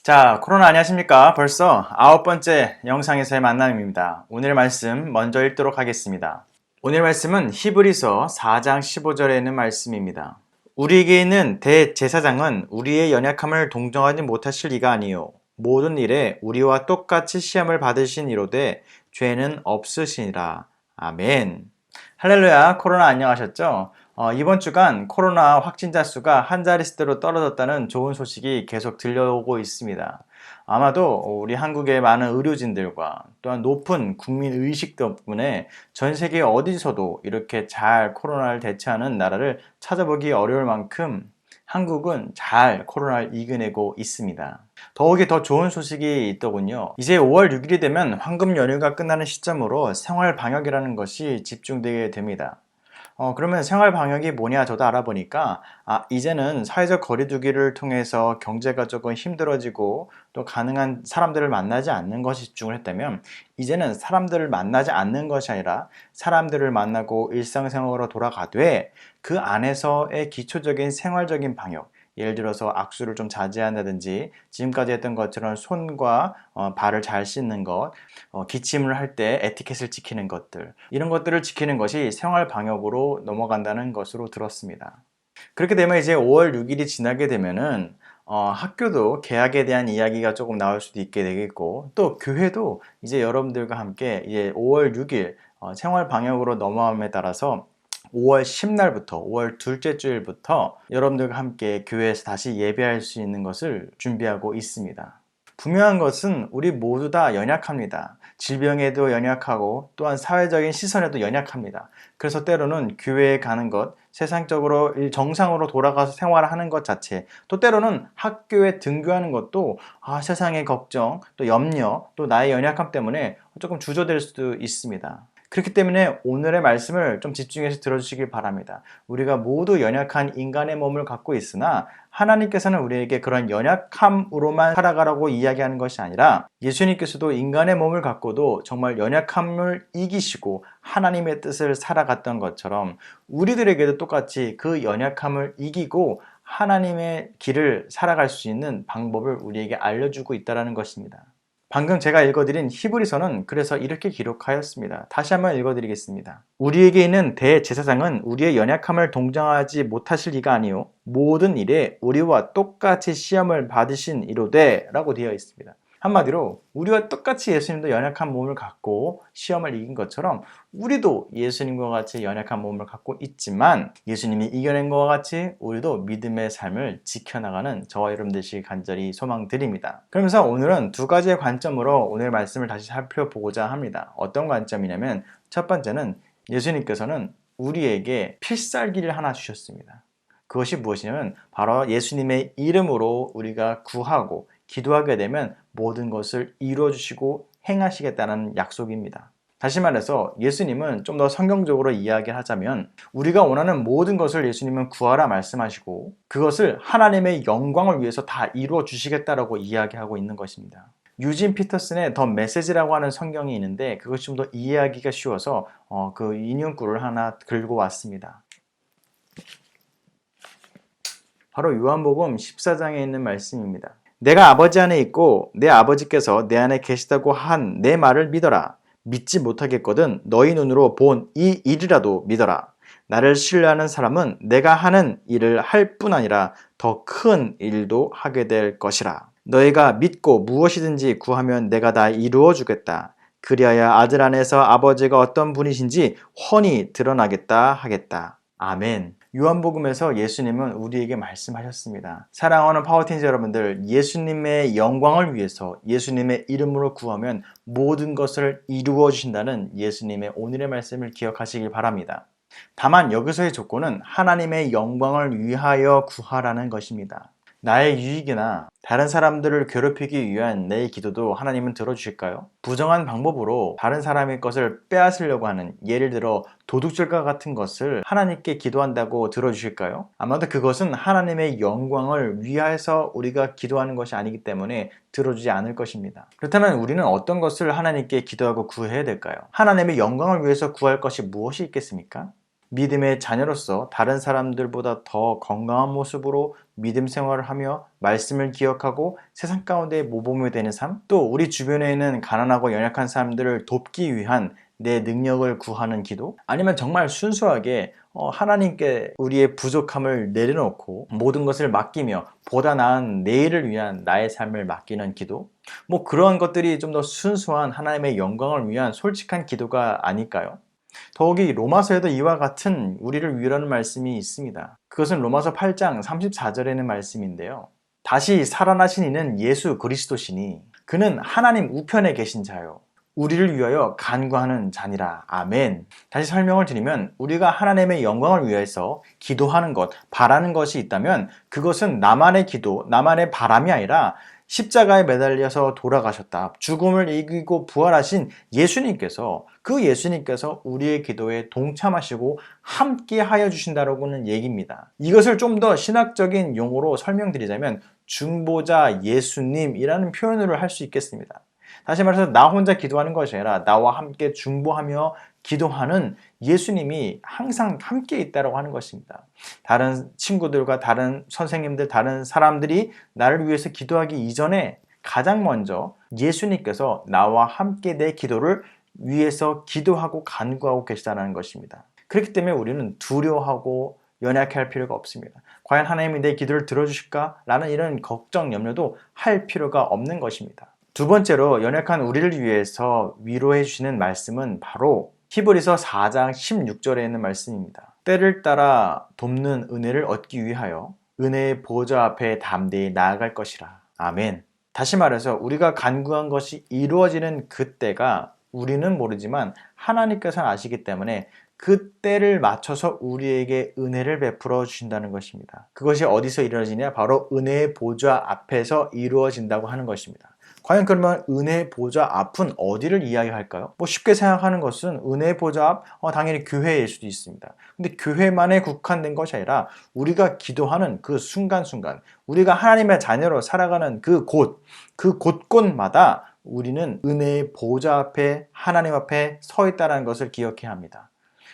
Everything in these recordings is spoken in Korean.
자, 코로나 안녕하십니까? 벌써 9번째 영상에서의 만남입니다. 오늘 말씀 먼저 읽도록 하겠습니다. 오늘 말씀은 히브리서 4장 15절에 있는 말씀입니다. 우리에게 있는 대제사장은 우리의 연약함을 동정하지 못하실 리가 아니요 모든 일에 우리와 똑같이 시험을 받으신 이로되 죄는 없으시니라. 아멘. 할렐루야. 코로나 안녕하셨죠? 이번 주간 코로나 확진자 수가 한 자릿수대로 떨어졌다는 좋은 소식이 계속 들려오고 있습니다. 아마도 우리 한국의 많은 의료진들과 또한 높은 국민 의식 덕분에 전 세계 어디서도 이렇게 잘 코로나를 대처하는 나라를 찾아보기 어려울 만큼 한국은 잘 코로나를 이겨내고 있습니다. 더욱이 더 좋은 소식이 있더군요. 이제 5월 6일이 되면 황금 연휴가 끝나는 시점으로 생활 방역이라는 것이 집중되게 됩니다. 그러면 생활 방역이 뭐냐 저도 알아보니까 이제는 사회적 거리두기를 통해서 경제가 조금 힘들어지고 또 가능한 사람들을 만나지 않는 것이 집중을 했다면 이제는 사람들을 만나지 않는 것이 아니라 사람들을 만나고 일상생활로 돌아가되 그 안에서의 기초적인 생활적인 방역, 예를 들어서 악수를 좀 자제한다든지 지금까지 했던 것처럼 손과 발을 잘 씻는 것, 기침을 할 때 에티켓을 지키는 것들, 이런 것들을 지키는 것이 생활 방역으로 넘어간다는 것으로 들었습니다. 그렇게 되면 이제 5월 6일이 지나게 되면은 학교도 개학에 대한 이야기가 조금 나올 수도 있게 되겠고 또 교회도 이제 여러분들과 함께 이제 5월 6일 생활 방역으로 넘어감에 따라서 5월 10날부터 5월 둘째 주일부터 여러분들과 함께 교회에서 다시 예배할 수 있는 것을 준비하고 있습니다. 분명한 것은 우리 모두 다 연약합니다. 질병에도 연약하고 또한 사회적인 시선에도 연약합니다. 그래서 때로는 교회에 가는 것, 세상적으로 정상으로 돌아가서 생활하는 것 자체, 또 때로는 학교에 등교하는 것도 세상의 걱정, 또 염려, 또 나의 연약함 때문에 조금 주저될 수도 있습니다. 그렇기 때문에 오늘의 말씀을 좀 집중해서 들어주시길 바랍니다. 우리가 모두 연약한 인간의 몸을 갖고 있으나 하나님께서는 우리에게 그런 연약함으로만 살아가라고 이야기하는 것이 아니라 예수님께서도 인간의 몸을 갖고도 정말 연약함을 이기시고 하나님의 뜻을 살아갔던 것처럼 우리들에게도 똑같이 그 연약함을 이기고 하나님의 길을 살아갈 수 있는 방법을 우리에게 알려주고 있다는 것입니다. 방금 제가 읽어드린 히브리서는 그래서 이렇게 기록하였습니다. 다시 한번 읽어드리겠습니다. 우리에게 있는 대제사장은 우리의 연약함을 동정하지 못하실 리가 아니요 모든 일에 우리와 똑같이 시험을 받으신 이로되 라고 되어 있습니다. 한마디로 우리와 똑같이 예수님도 연약한 몸을 갖고 시험을 이긴 것처럼 우리도 예수님과 같이 연약한 몸을 갖고 있지만 예수님이 이겨낸 것과 같이 우리도 믿음의 삶을 지켜나가는 저와 여러분 되시길 간절히 소망드립니다. 그러면서 오늘은 두 가지의 관점으로 오늘 말씀을 다시 살펴보고자 합니다. 어떤 관점이냐면 첫 번째는 예수님께서는 우리에게 필살기를 하나 주셨습니다. 그것이 무엇이냐면 바로 예수님의 이름으로 우리가 구하고 기도하게 되면 모든 것을 이루어주시고 행하시겠다는 약속입니다. 다시 말해서 예수님은 좀 더 성경적으로 이야기하자면 우리가 원하는 모든 것을 예수님은 구하라 말씀하시고 그것을 하나님의 영광을 위해서 다 이루어 주시겠다라고 이야기하고 있는 것입니다. 유진 피터슨의 더 메시지라고 하는 성경이 있는데 그것이 좀 더 이해하기가 쉬워서 그 인용구를 하나 들고 왔습니다. 바로 요한복음 14장에 있는 말씀입니다. 내가 아버지 안에 있고 내 아버지께서 내 안에 계시다고 한 내 말을 믿어라. 믿지 못하겠거든 너희 눈으로 본 이 일이라도 믿어라. 나를 신뢰하는 사람은 내가 하는 일을 할 뿐 아니라 더 큰 일도 하게 될 것이라. 너희가 믿고 무엇이든지 구하면 내가 다 이루어 주겠다. 그리하여 아들 안에서 아버지가 어떤 분이신지 훤히 드러나겠다 하겠다. 아멘. 요한복음에서 예수님은 우리에게 말씀하셨습니다. 사랑하는 파워틴즈 여러분들, 예수님의 영광을 위해서 예수님의 이름으로 구하면 모든 것을 이루어 주신다는 예수님의 오늘의 말씀을 기억하시길 바랍니다. 다만 여기서의 조건은 하나님의 영광을 위하여 구하라는 것입니다. 나의 유익이나 다른 사람들을 괴롭히기 위한 내 기도도 하나님은 들어주실까요? 부정한 방법으로 다른 사람의 것을 빼앗으려고 하는, 예를 들어 도둑질과 같은 것을 하나님께 기도한다고 들어주실까요? 아마도 그것은 하나님의 영광을 위해서 우리가 기도하는 것이 아니기 때문에 들어주지 않을 것입니다. 그렇다면 우리는 어떤 것을 하나님께 기도하고 구해야 될까요? 하나님의 영광을 위해서 구할 것이 무엇이 있겠습니까? 믿음의 자녀로서 다른 사람들보다 더 건강한 모습으로 믿음 생활을 하며 말씀을 기억하고 세상 가운데 모범이 되는 삶, 또 우리 주변에 있는 가난하고 연약한 사람들을 돕기 위한 내 능력을 구하는 기도, 아니면 정말 순수하게 하나님께 우리의 부족함을 내려놓고 모든 것을 맡기며 보다 나은 내일을 위한 나의 삶을 맡기는 기도, 뭐 그런 것들이 좀 더 순수한 하나님의 영광을 위한 솔직한 기도가 아닐까요? 더욱이 로마서에도 이와 같은 우리를 위로하는 말씀이 있습니다. 그것은 로마서 8장 34절에 있는 말씀인데요. 다시 살아나신 이는 예수 그리스도시니 그는 하나님 우편에 계신 자요 우리를 위하여 간구하는 자니라. 아멘. 다시 설명을 드리면 우리가 하나님의 영광을 위해서 기도하는 것, 바라는 것이 있다면 그것은 나만의 기도, 나만의 바람이 아니라 십자가에 매달려서 돌아가셨다. 죽음을 이기고 부활하신 예수님께서, 그 예수님께서 우리의 기도에 동참하시고 함께 하여 주신다라고는 얘기입니다. 이것을 좀 더 신학적인 용어로 설명드리자면 중보자 예수님이라는 표현으로 할 수 있겠습니다. 다시 말해서 나 혼자 기도하는 것이 아니라 나와 함께 중보하며 기도하는 예수님이 항상 함께 있다고 하는 것입니다. 다른 친구들과 다른 선생님들, 다른 사람들이 나를 위해서 기도하기 이전에 가장 먼저 예수님께서 나와 함께 내 기도를 위해서 기도하고 간구하고 계시다는 것입니다. 그렇기 때문에 우리는 두려워하고 연약할 필요가 없습니다. 과연 하나님이 내 기도를 들어주실까? 라는 이런 걱정, 염려도 할 필요가 없는 것입니다. 두 번째로 연약한 우리를 위해서 위로해 주시는 말씀은 바로 히브리서 4장 16절에 있는 말씀입니다. 때를 따라 돕는 은혜를 얻기 위하여 은혜의 보좌 앞에 담대히 나아갈 것이라. 아멘. 다시 말해서 우리가 간구한 것이 이루어지는 그때가 우리는 모르지만 하나님께서는 아시기 때문에 그 때를 맞춰서 우리에게 은혜를 베풀어 주신다는 것입니다. 그것이 어디서 이루어지냐? 바로 은혜의 보좌 앞에서 이루어진다고 하는 것입니다. 과연 그러면 은혜의 보좌 앞은 어디를 이야기할까요? 쉽게 생각하는 것은 은혜의 보좌 앞, 당연히 교회일 수도 있습니다. 근데 교회만에 국한된 것이 아니라 우리가 기도하는 그 순간순간, 우리가 하나님의 자녀로 살아가는 그 곳곳마다 우리는 은혜의 보좌 앞에, 하나님 앞에 서 있다는 것을 기억해야 합니다.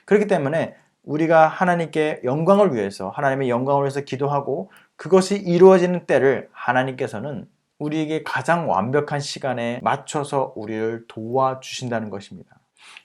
그렇기 때문에 우리가 하나님께 영광을 위해서, 하나님의 영광을 위해서 기도하고 그것이 이루어지는 때를 하나님께서는 우리에게 가장 완벽한 시간에 맞춰서 우리를 도와주신다는 것입니다.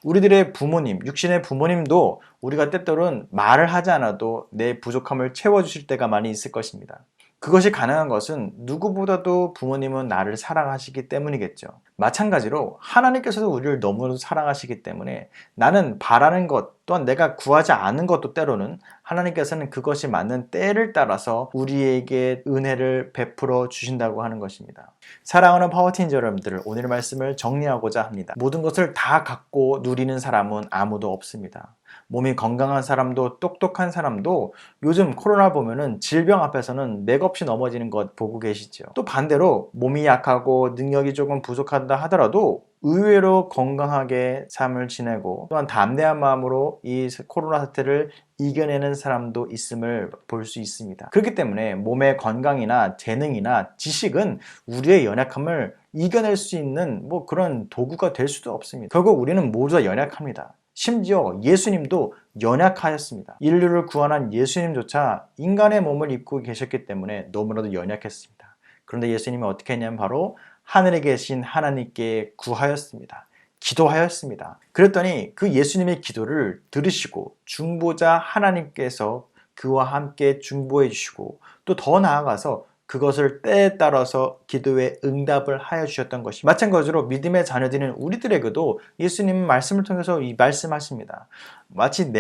우리들의 부모님, 육신의 부모님도 우리가 때때로는 말을 하지 않아도 내 부족함을 채워주실 때가 많이 있을 것입니다. 그것이 가능한 것은 누구보다도 부모님은 나를 사랑하시기 때문이겠죠. 마찬가지로 하나님께서도 우리를 너무나도 사랑하시기 때문에 나는 바라는 것 또한 내가 구하지 않은 것도 때로는 하나님께서는 그것이 맞는 때를 따라서 우리에게 은혜를 베풀어 주신다고 하는 것입니다. 사랑하는 파워틴 여러분들, 오늘 말씀을 정리하고자 합니다. 모든 것을 다 갖고 누리는 사람은 아무도 없습니다. 몸이 건강한 사람도 똑똑한 사람도 요즘 코로나 보면은 질병 앞에서는 맥없이 넘어지는 것 보고 계시죠. 또 반대로 몸이 약하고 능력이 조금 부족하다 하더라도 의외로 건강하게 삶을 지내고 또한 담대한 마음으로 이 코로나 사태를 이겨내는 사람도 있음을 볼 수 있습니다. 그렇기 때문에 몸의 건강이나 재능이나 지식은 우리의 연약함을 이겨낼 수 있는 그런 도구가 될 수도 없습니다. 결국 우리는 모두 다 연약합니다. 심지어 예수님도 연약하였습니다. 인류를 구원한 예수님조차 인간의 몸을 입고 계셨기 때문에 너무나도 연약했습니다. 그런데 예수님이 어떻게 했냐면 바로 하늘에 계신 하나님께 구하였습니다. 기도하였습니다. 그랬더니 그 예수님의 기도를 들으시고 중보자 하나님께서 그와 함께 중보해 주시고 또 더 나아가서 그것을 때에 따라서 기도에 응답을 하여 주셨던 것입니다. 마찬가지로 믿음의 자녀들인 우리들에게도 예수님은 말씀을 통해서 말씀하십니다. 마치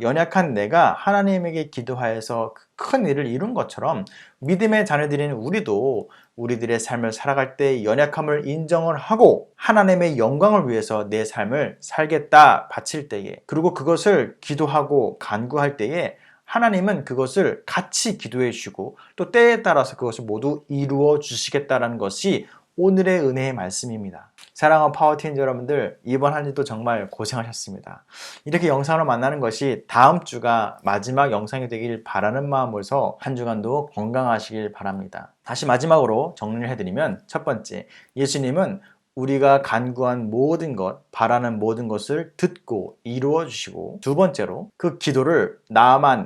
연약한 내가 하나님에게 기도하여서 큰 일을 이룬 것처럼 믿음의 자녀들인 우리도 우리들의 삶을 살아갈 때 연약함을 인정을 하고 하나님의 영광을 위해서 내 삶을 살겠다 바칠 때에, 그리고 그것을 기도하고 간구할 때에 하나님은 그것을 같이 기도해 주시고 또 때에 따라서 그것을 모두 이루어 주시겠다는 것이 오늘의 은혜의 말씀입니다. 사랑하는 파워틴 여러분들, 이번 한 주도 정말 고생하셨습니다. 이렇게 영상으로 만나는 것이 다음 주가 마지막 영상이 되길 바라는 마음으로서 한 주간도 건강하시길 바랍니다. 다시 마지막으로 정리를 해드리면, 첫 번째, 예수님은 우리가 간구한 모든 것, 바라는 모든 것을 듣고 이루어 주시고, 두 번째로 그 기도를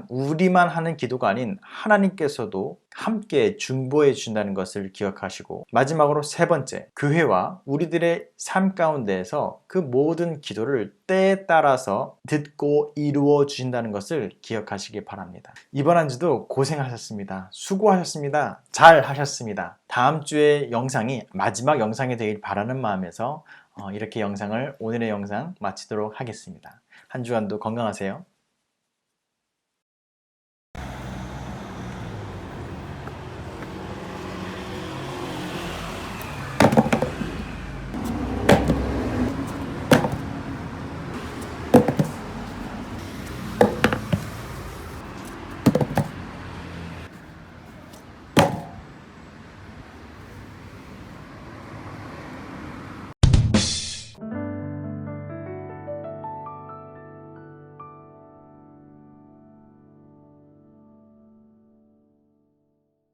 우리만 하는 기도가 아닌 하나님께서도 함께 중보해 주신다는 것을 기억하시고, 마지막으로 세 번째, 교회와 우리들의 삶 가운데에서 그 모든 기도를 때에 따라서 듣고 이루어 주신다는 것을 기억하시기 바랍니다. 이번 한 주도 고생하셨습니다. 수고하셨습니다. 잘 하셨습니다. 다음 주의 영상이 마지막 영상이 되길 바라는 마음에서 이렇게 오늘의 영상 마치도록 하겠습니다. 한 주간도 건강하세요.